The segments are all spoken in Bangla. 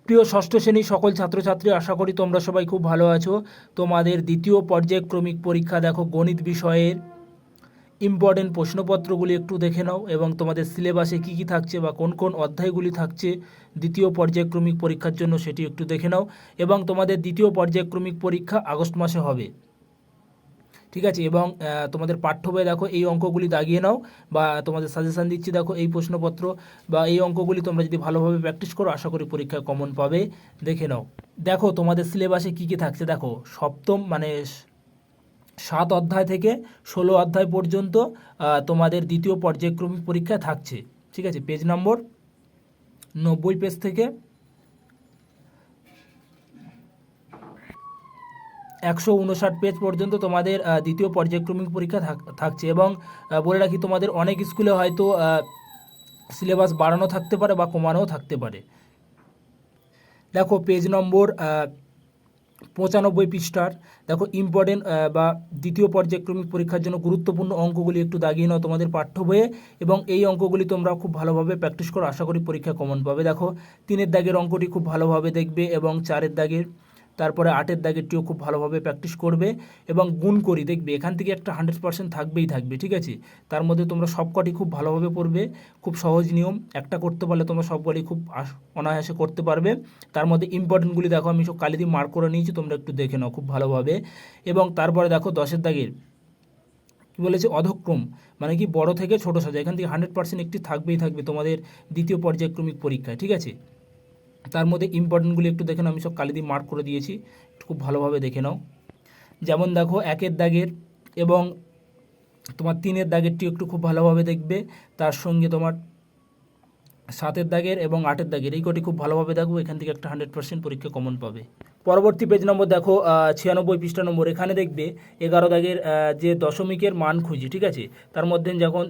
প্রিয় ষষ্ঠ শ্রেণীর সকল ছাত্রছাত্রী, আশা করি তোমরা সবাই খুব ভালো আছো। তোমাদের দ্বিতীয় পর্যায়ক্রমিক পরীক্ষা দেখো, গণিত বিষয়ের ইম্পর্টেন্ট প্রশ্নপত্রগুলি একটু দেখে নাও এবং তোমাদের সিলেবাসে কী কী থাকছে বা কোন কোন অধ্যায়গুলি থাকছে দ্বিতীয় পর্যায়ক্রমিক পরীক্ষার জন্য সেটি একটু দেখে নাও। এবং তোমাদের দ্বিতীয় পর্যায়ক্রমিক পরীক্ষা আগস্ট মাসে হবে, ঠিক আছে। এবং তোমাদের পাঠ্য বইয়ে দেখো এই অঙ্কগুলি দাগিয়ে নাও, বা তোমাদের সাজেশান দিচ্ছি, দেখো এই প্রশ্নপত্র বা এই অঙ্কগুলি তোমরা যদি ভালোভাবে প্র্যাকটিস করো আশা করি পরীক্ষায় কমন পাবে, দেখে নাও। দেখো তোমাদের সিলেবাসে কী কী থাকছে, দেখো সপ্তম মানে 7 অধ্যায় থেকে 16 অধ্যায় পর্যন্ত তোমাদের দ্বিতীয় পর্যায়ক্রমিক পরীক্ষা থাকছে, ঠিক আছে। পেজ নম্বর 90 পেজ থেকে 159 পেজ পর্যন্ত তোমাদের দ্বিতীয় পর্যায়ক্রমিক পরীক্ষা থাকছে। এবং বলে রাখি, তোমাদের অনেক স্কুলে হয়তো সিলেবাস বাড়ানো থাকতে পারে বা কমানোও থাকতে পারে। দেখো পেজ নম্বর 95 পৃষ্ঠার দেখো ইম্পর্টেন্ট বা দ্বিতীয় পর্যায়ক্রমিক পরীক্ষার জন্য গুরুত্বপূর্ণ অঙ্কগুলি একটু দাগিয়ে নাও তোমাদের পাঠ্য বইয়ে, এবং এই অঙ্কগুলি তোমরা খুব ভালোভাবে প্র্যাকটিস করো, আশা করি পরীক্ষা কমন পাবে। দেখো 3-এর দাগের অঙ্কটি খুব ভালোভাবে দেখবে, এবং 4-এর দাগের, তারপরে 8-এর দাগেরটিও খুব ভালোভাবে প্র্যাকটিস করবে। এবং গুণ করি দেখবে, এখান থেকে একটা 100% থাকবেই থাকবে, ঠিক আছে। তার মধ্যে তোমরা সবকটি খুব ভালোভাবে পড়বে, খুব সহজ নিয়ম, একটা করতে পারলে তোমরা সবকটি খুব অনায়াসে করতে পারবে। তার মধ্যে ইম্পর্টেন্টগুলি দেখো আমি সব কালি দিয়ে মার্ক করে নিয়েছি, তোমরা একটু দেখে নাও খুব ভালোভাবে। এবং তারপরে দেখো 10-এর দাগের কী বলেছে, অধক্রম মানে কি বড় থেকে ছোট সাজা, এখান থেকে 100% একটি থাকবেই থাকবে তোমাদের দ্বিতীয় পর্যায়ক্রমিক পরীক্ষায়, ঠিক আছে। তার মধ্যে ইম্পর্টেন্টগুলি একটু দেখে নাও, আমি সব কালি দিয়ে মার্ক করে দিয়েছি, একটু খুব ভালোভাবে দেখে নাও। যেমন দেখো 1-এর দাগের এবং তোমার 3-এর দাগেরটি একটু খুব ভালোভাবে দেখবে, তার সঙ্গে তোমার 7-এর দাগের এবং 8-এর দাগের এই কটি খুব ভালোভাবে দেখো, এখান থেকে একটা 100% পরীক্ষা কমন পাবে। পরবর্তী পেজ নম্বর দেখো 96 পৃষ্ঠা নম্বর, এখানে দেখবে 11 দাগের যে দশমিকের মান খুঁজি, ঠিক আছে। তার মধ্যে যখন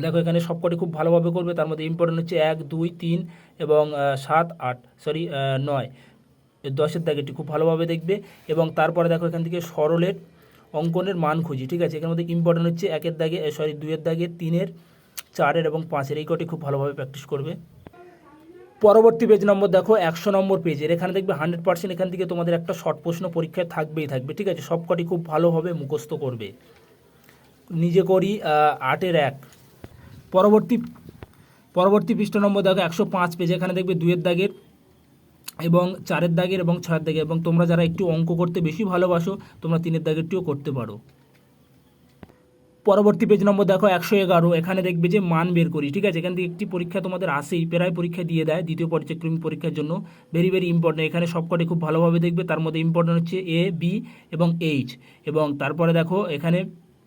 দেখো এখানে সবকটি খুব ভালোভাবে করবে, তার মধ্যে ইম্পর্টেন্ট হচ্ছে 1, 2, 3 এবং 7, 8 9, 10-এর দাগেরটি খুব ভালোভাবে দেখবে। এবং তারপরে দেখো এখান থেকে সরলের অঙ্কনের মান খুঁজি, ঠিক আছে। এখানের মধ্যে ইম্পর্টেন্ট হচ্ছে 1-এর দাগে 2-এর দাগের, 3-এর, 4-এর এবং 5-এর এই কটি খুব ভালোভাবে প্র্যাকটিস করবে। পরবর্তী পেজ নম্বর দেখো 100 নম্বর পেজের, এখানে দেখবে 100% এখান থেকে তোমাদের একটা শর্ট প্রশ্ন পরীক্ষায় থাকবেই থাকবে, ঠিক আছে। সবকটি খুব ভালোভাবে মুখস্থ করবে। নিজে করি 8-এর 1। পরবর্তী পৃষ্ঠা নম্বর দেখো 105 পেজ, এখানে দেখবে 2-এর দাগের এবং 4-এর দাগের এবং 6-এর দাগের, এবং তোমরা যারা একটু অঙ্ক করতে বেশি ভালোবাসো তোমরা 3-এর দাগেরটিও করতে পারো। পরবর্তী পেজ নম্বর দেখো 111, এখানে দেখবে যে মান বের করি, ঠিক আছে। এখান থেকে একটি পরীক্ষা তোমাদের আসেই, প্রায় পরীক্ষা দিয়ে দেয় দ্বিতীয় পর্যায়ক্রমিক পরীক্ষার জন্য, ভেরি ভেরি ইম্পর্টেন্ট। এখানে সবকটি খুব ভালোভাবে দেখবে, তার মধ্যে ইম্পর্টেন্ট হচ্ছে A, B এবং H। এবং তারপরে দেখো এখানে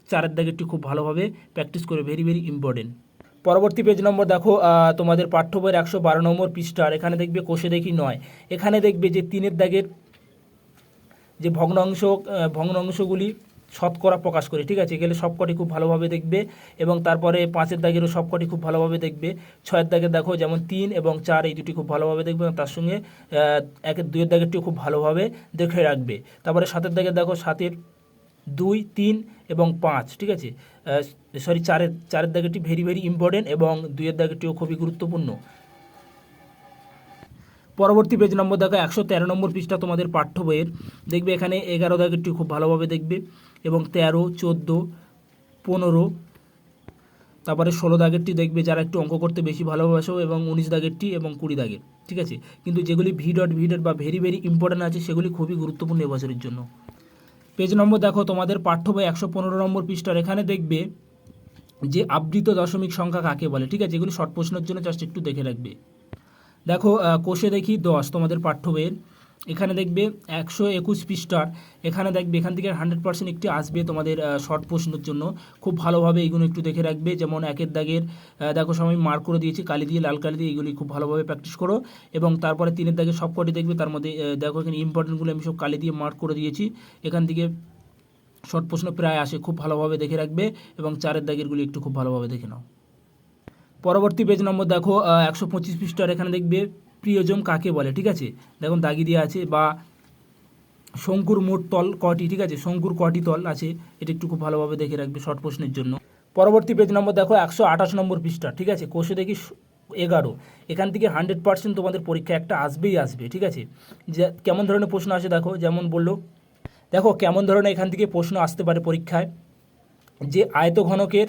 4-এর দাগেরটি খুব ভালোভাবে প্র্যাকটিস করে, ভেরি ভেরি ইম্পর্টেন্ট। পরবর্তী পেজ নম্বর দেখো তোমাদের পাঠ্য বইয়ের 112 নম্বর পৃষ্ঠার, এখানে দেখবে কোষে দেখি 9, এখানে দেখবে যে 3-এর দাগের যে ভগ্নাংশগুলি শতকরা প্রকাশ করি, ঠিক আছে। এগুলো সবকটি খুব ভালোভাবে দেখবে। এবং তারপরে 5-এর দাগেরও সবকটি খুব ভালোভাবে দেখবে। 6-এর দাগের দেখো যেমন 3 এবং 4 এই দুটি খুব ভালোভাবে দেখবে, এবং তার সঙ্গে 2-এর দাগেরটিও খুব ভালোভাবে দেখে রাখবে। তারপরে 7-এর দাগের দেখো 7-এর 2, 3 এবং 5, ঠিক আছে। 4-এর দাগেরটি ভেরি ভেরি ইম্পর্টেন্ট, এবং 2-এর দাগেরটিও খুবই গুরুত্বপূর্ণ। পরবর্তী পেজ নম্বর দেখো 113 নম্বর পৃষ্ঠা তোমাদের পাঠ্য বইয়ের, দেখবে এখানে 11 দাগেরটি খুব ভালোভাবে দেখবে, এবং 13, 14, 15, তারপরে 16 দাগেরটি দেখবে যারা একটু অঙ্ক করতে বেশি ভালোবাসো, এবং 19 দাগেরটি এবং 20 দাগের, ঠিক আছে। কিন্তু যেগুলি ভি ডট বা ভেরি ভেরি ইম্পর্টেন্ট আছে সেগুলি খুবই গুরুত্বপূর্ণ এবছরের জন্য। পেজ নম্বর দেখো তোমাদের পাঠ্য বই 115 নম্বর পৃষ্ঠার, এখানে দেখবে যে আবৃত দশমিক সংখ্যা কাকে বলে, ঠিক আছে। এগুলি শর্ট প্রশ্নের জন্য জাস্ট একটু দেখে রাখবে। দেখো কোষে দেখি 10 তোমাদের পাঠ্য বইয়ের, এখানে দেখবে 121 পৃষ্ঠার, এখানে দেখবে এখান থেকে 100% একটি আসবে তোমাদের শর্ট প্রশ্নের জন্য, খুব ভালোভাবে এইগুলো একটু দেখে রাখবে। যেমন 1-এর দাগের দেখো সবাই মার্ক করে দিয়েছি কালি দিয়ে, লাল কালি দিয়ে, এইগুলি খুব ভালোভাবে প্র্যাকটিস করো। এবং তারপরে 3-এর দাগের সবকটি দেখবে, তার মধ্যে দেখো এখানে ইম্পর্টেন্টগুলো আমি সব কালি দিয়ে মার্ক করে দিয়েছি, এখান থেকে শর্ট প্রশ্ন প্রায় আসে, খুব ভালোভাবে দেখে রাখবে। এবং 4-এর দাগেরগুলি একটু খুব ভালোভাবে দেখে নাও। পরবর্তী পেজ নম্বর দেখো 125 পৃষ্ঠার, এখানে দেখবে প্রিয়জম কাকে বলে, ঠিক আছে। দেখুন দাগি দিয়ে আছে, বা শঙ্কুর মোট তল কটি, ঠিক আছে, শঙ্কুর কটি তল আছে, এটা একটু খুব ভালোভাবে দেখে রাখবে শর্ট প্রশ্নের জন্য। পরবর্তী পেজ নম্বর দেখো 128 নম্বর পৃষ্ঠা, ঠিক আছে। কোষে দেখি 11, এখান থেকে 100% তোমাদের পরীক্ষা একটা আসবেই আসবে, ঠিক আছে। যে কেমন ধরনের প্রশ্ন আসে দেখো, যেমন বললো, দেখো কেমন ধরনের এখান থেকে প্রশ্ন আসতে পারে পরীক্ষায়, যে আয়তঘনকের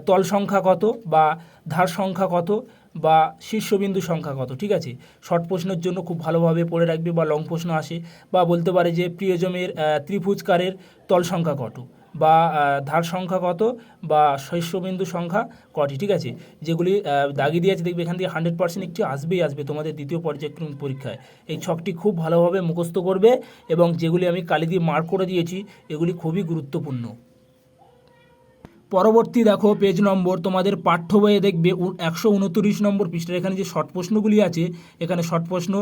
তল সংখ্যা কত, বা ধার সংখ্যা কত, বা শীর্ষবিন্দু সংখ্যা কত, ঠিক আছে। শর্ট প্রশ্নের জন্য খুব ভালোভাবে পড়ে রাখবে, বা লং প্রশ্ন আসে, বা বলতে পারে যে প্রিয়জমের ত্রিভুজকারের তল সংখ্যা কত, বা ধার সংখ্যা কত, বা শীর্ষবিন্দু সংখ্যা কটি, ঠিক আছে। যেগুলি দাগি দিয়ে আছে দেখবে, এখান থেকে 100% একটি আসবেই আসবে তোমাদের দ্বিতীয় পর্যায়ক্রমিক পরীক্ষায়। এই ছকটি খুব ভালোভাবে মুখস্থ করবে, এবং যেগুলি আমি কালি দিয়ে মার্ক করে দিয়েছি এগুলি খুবই গুরুত্বপূর্ণ। পরবর্তী দেখো পেজ নম্বর, তোমাদের পাঠ্য বইয়ে দেখবে 129 নম্বর পৃষ্ঠার এখানে যে শর্ট প্রশ্নগুলি আছে, এখানে শর্ট প্রশ্ন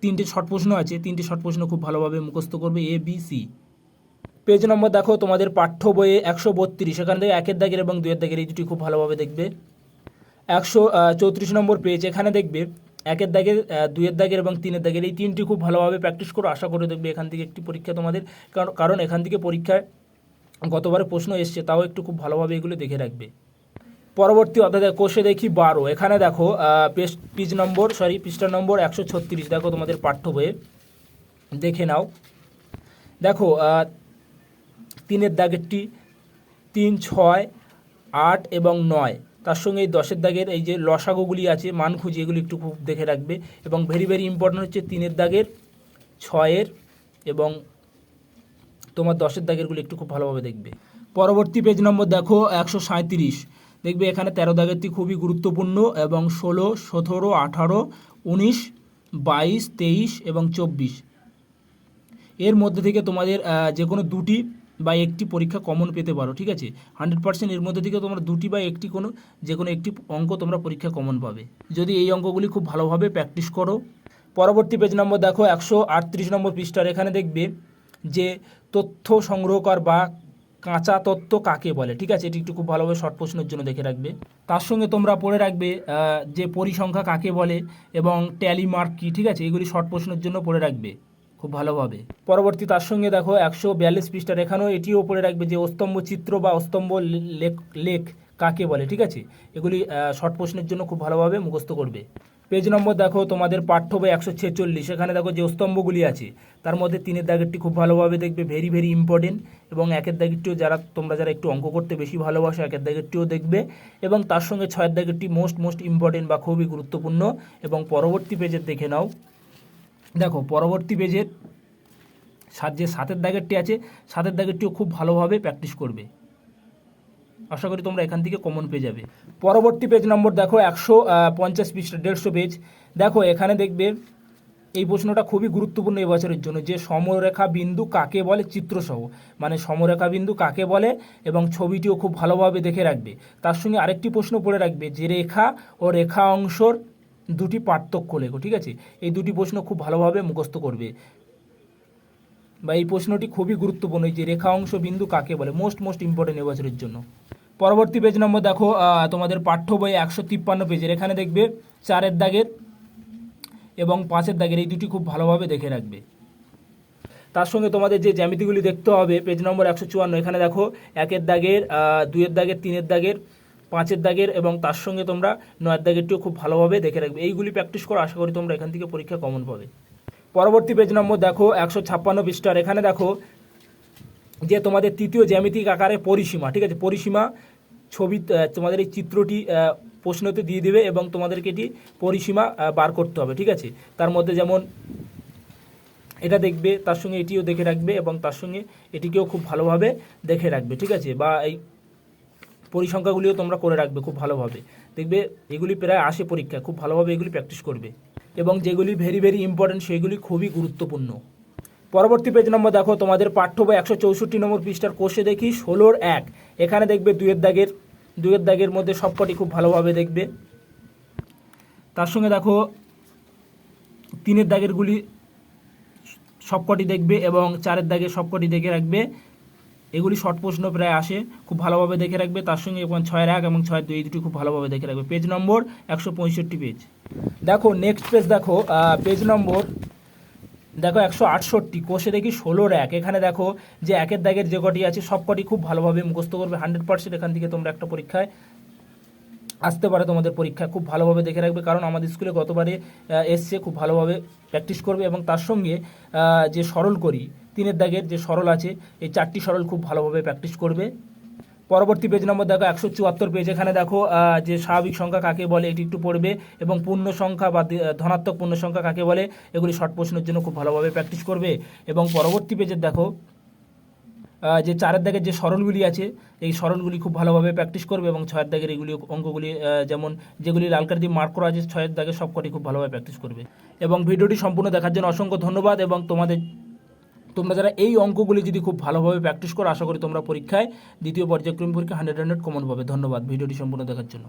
3টে শর্ট প্রশ্ন আছে, 3টে শর্ট প্রশ্ন খুব ভালোভাবে মুখস্থ করবে, ABC। পেজ নম্বর দেখো তোমাদের পাঠ্য বইয়ে 132, এখানে দেখবে 1-এর দাগের এবং 2-এর দাগের, এই দুটি খুব ভালোভাবে দেখবে। 134 নম্বর পেজ, এখানে দেখবে 1-এর দাগের, 2-এর দাগের এবং 3-এর দাগের, এই 3টি খুব ভালোভাবে প্র্যাকটিস করো। আশা করে দেখবে এখান থেকে একটি পরীক্ষা তোমাদের, কারণ এখান থেকে পরীক্ষায় গতবারে প্রশ্ন এসছে, তাও একটু খুব ভালোভাবে এগুলো দেখে রাখবে। পরবর্তী অধ্যায় কোষে দেখি 12, এখানে দেখো পৃষ্ঠা নম্বর 136, দেখো তোমাদের পাঠ্য বইয়ে দেখে নাও। দেখো 3-এর দাগেরটি 3, 6, 8 এবং 9, তার সঙ্গে এই 10-এর দাগের এই যে লসাগুগুলি আছে, মান খুঁজি, এগুলি একটু খুব দেখে রাখবে। এবং ভেরি ভেরি ইম্পর্টেন্ট হচ্ছে 3-এর দাগের, 6-এর এবং তোমার 10-এর দাগেরগুলি একটু খুব ভালোভাবে দেখবে। পরবর্তী পেজ নম্বর দেখো 137, দেখবে এখানে 13 দাগেরটি খুবই গুরুত্বপূর্ণ, এবং 16, 17, 18, 19, 22, 23 এবং 24, এর মধ্যে থেকে তোমাদের যে কোনো দুটি বা একটি পরীক্ষা কমন পেতে পারো, ঠিক আছে। 100% এর মধ্যে থেকে তোমরা দুটি বা একটি যে কোনো একটি অঙ্ক তোমরা পরীক্ষা কমন পাবে, যদি এই অঙ্কগুলি খুব ভালোভাবে প্র্যাকটিস করো। পরবর্তী পেজ নম্বর দেখো 138 নম্বর পৃষ্ঠার, এখানে দেখবে যে তথ্য সংগ্রহকার বা কাঁচা তত্ত্ব কাকে বলে, ঠিক আছে। এটি একটু খুব ভালোভাবে শর্ট প্রশ্নের জন্য দেখে রাখবে। তার সঙ্গে তোমরা পড়ে রাখবে যে পরিসংখ্যা কাকে বলে এবং ট্যালি মার্ক কী, ঠিক আছে। এগুলি শর্ট প্রশ্নের জন্য পড়ে রাখবে খুব ভালোভাবে। পরবর্তী তার সঙ্গে দেখো 142 পৃষ্ঠার, এখানেও এটিও পড়ে রাখবে যে অস্তম্ভ চিত্র বা অস্তম্ভ লেখ কাকে বলে, ঠিক আছে। এগুলি শর্ট প্রশ্নের জন্য খুব ভালোভাবে মুখস্থ করবে। পেজ নম্বর দেখো তোমাদের পাঠ্য বই 146, এখানে দেখো যে স্তম্ভগুলি আছে তার মধ্যে 3-এর দাগেরটি খুব ভালোভাবে দেখবে, ভেরি ভেরি ইম্পর্টেন্ট। এবং 1-এর দাগেরটিও তোমরা যারা একটু অঙ্ক করতে বেশি ভালোবাসো, 1-এর দাগেরটিও দেখবে। এবং তার সঙ্গে 6-এর দাগেরটি মোস্ট ইম্পর্টেন্ট বা খুবই গুরুত্বপূর্ণ। এবং পরবর্তী পেজের দেখে নাও, দেখো পরবর্তী পেজের যে 7-এর দাগেরটি আছে, 7-এর দাগেরটিও খুব ভালোভাবে প্র্যাকটিস করবে। আশা করি তোমরা এখান থেকে কমন পেয়ে যাবে। পরবর্তী পেজ নম্বর দেখো 150 পৃষ্ঠা, 150 পেজ, দেখো এখানে দেখবে এই প্রশ্নটা খুবই গুরুত্বপূর্ণ এবছরের জন্য, যে সমরেখা বিন্দু কাকে বলে চিত্রসহ, মানে সমরেখা বিন্দু কাকে বলে, এবং ছবিটিও খুব ভালোভাবে দেখে রাখবে। তার সঙ্গে আরেকটি প্রশ্ন পড়ে রাখবে যে রেখা ও রেখা অংশর দুটি পার্থক্য লেখো, ঠিক আছে। এই দুটি প্রশ্ন খুব ভালোভাবে মুখস্থ করবে, বা এই প্রশ্নটি খুবই গুরুত্বপূর্ণ, যে রেখা অংশ বিন্দু কাকে বলে, মোস্ট ইম্পর্টেন্ট এবছরের জন্য। পরবর্তী পেজ নম্বর দেখো তোমাদের পাঠ্য বই 153 পেজের, এখানে দেখবে 4-এর দাগের এবং 5-এর দাগের, এই দুটি খুব ভালোভাবে দেখে রাখবে। তার সঙ্গে তোমাদের যে জ্যামিতিগুলি দেখতে হবে পেজ নম্বর 154, এখানে দেখো 1-এর দাগের, 2-এর দাগের, 3-এর দাগের, 5-এর দাগের এবং তার সঙ্গে তোমরা 9-এর দাগেরটিও খুব ভালোভাবে দেখে রাখবে। এইগুলি প্র্যাকটিস করো, আশা করি তোমরা এখান থেকে পরীক্ষা কমন পাবে। পরবর্তী পেজ নম্বর দেখো 156 পৃষ্ঠার, এখানে দেখো যে তোমাদের তৃতীয় জ্যামিতিক আকারে পরিসীমা, ঠিক আছে। পরিসীমা ছবি তোমাদের এই চিত্রটি প্রশ্নতে দিয়ে দেবে এবং তোমাদেরকে এটি পরিসীমা বার করতে হবে, ঠিক আছে। তার মধ্যে যেমন এটা দেখবে, তার সঙ্গে এটিও দেখে রাখবে এবং তার সঙ্গে এটিকেও খুব ভালোভাবে দেখে রাখবে, ঠিক আছে। বা এই পরিসংখ্যাগুলিও তোমরা করে রাখবে খুব ভালোভাবে, দেখবে এগুলি প্রায় আসে পরীক্ষা, খুব ভালোভাবে এগুলি প্র্যাকটিস করবে। এবং যেগুলি ভেরি ভেরি ইম্পর্টেন্ট সেগুলি খুবই গুরুত্বপূর্ণ। পরবর্তী পেজ নম্বর দেখো তোমাদের পাঠ্য বই 164 নম্বর পৃষ্ঠার, কোষে দেখি 16-র 1, এখানে দেখবে 2-এর দাগের মধ্যে সবকটি খুব ভালোভাবে দেখবে। তার সঙ্গে দেখো 3-এর দাগেরগুলি সবকটি দেখবে এবং 4-এর দাগের সবকটি দেখে রাখবে। এগুলি শর্ট প্রশ্ন প্রায় আসে, খুব ভালোভাবে দেখে রাখবে। তার সঙ্গে 6-এর 1 এবং 6-এর 2 এই দুটি খুব ভালোভাবে দেখে রাখবে। পেজ নম্বর 165 পেজ। দেখো নেক্সট পেজ দেখো পেজ নম্বর দেখো 168, কোষে দেখি 16-র 1, এখানে দেখো যে 1-এর দাগের যে কটি আছে সবকটি খুব ভালোভাবে মুখস্থ করবে, 100% এখান থেকে তোমরা একটা পরীক্ষায় আসতে পারে তোমাদের পরীক্ষা। খুব ভালোভাবে দেখে রাখবে, কারণ আমাদের স্কুলে গতবারে এসছে, খুব ভালোভাবে প্র্যাকটিস করবে এবং তার সঙ্গে যে সরল করি 3-এর দাগের যে সরল আছে, এই 4টি সরল খুব ভালোভাবে প্র্যাকটিস করবে। পরবর্তী পেজ নম্বর দেখো 174 পেজ। এখানে দেখো যে স্বাভাবিক সংখ্যা কাকে বলে এটি একটু পড়বে, এবং পূর্ণ সংখ্যা বা ধনাত্মক পূর্ণ সংখ্যা কাকে বলে এগুলি শর্ট প্রশ্নের জন্য খুব ভালোভাবে প্র্যাকটিস করবে। এবং পরবর্তী পেজের দেখো যে 4-এর দাগের যে সরলগুলি আছে, এই সরলগুলি খুব ভালোভাবে প্র্যাকটিস করবে, এবং 6-এর দাগের এগুলি অঙ্কগুলি যেমন যেগুলি লাল কালি দিয়ে মার্ক করা আছে 6-এর দাগের সবকটি খুব ভালোভাবে প্র্যাকটিস করবে। এবং ভিডিওটি সম্পূর্ণ দেখার জন্য অসংখ্য ধন্যবাদ। এবং তোমরা যারা এই অঙ্কগুলি যদি খুব ভালোভাবে প্র্যাকটিস করো, আশা করি তোমরা পরীক্ষায় দ্বিতীয় পর্যায়ক্রমিক পরীক্ষা 100 কমন পাবে। ধন্যবাদ ভিডিওটি সম্পূর্ণ দেখার জন্য।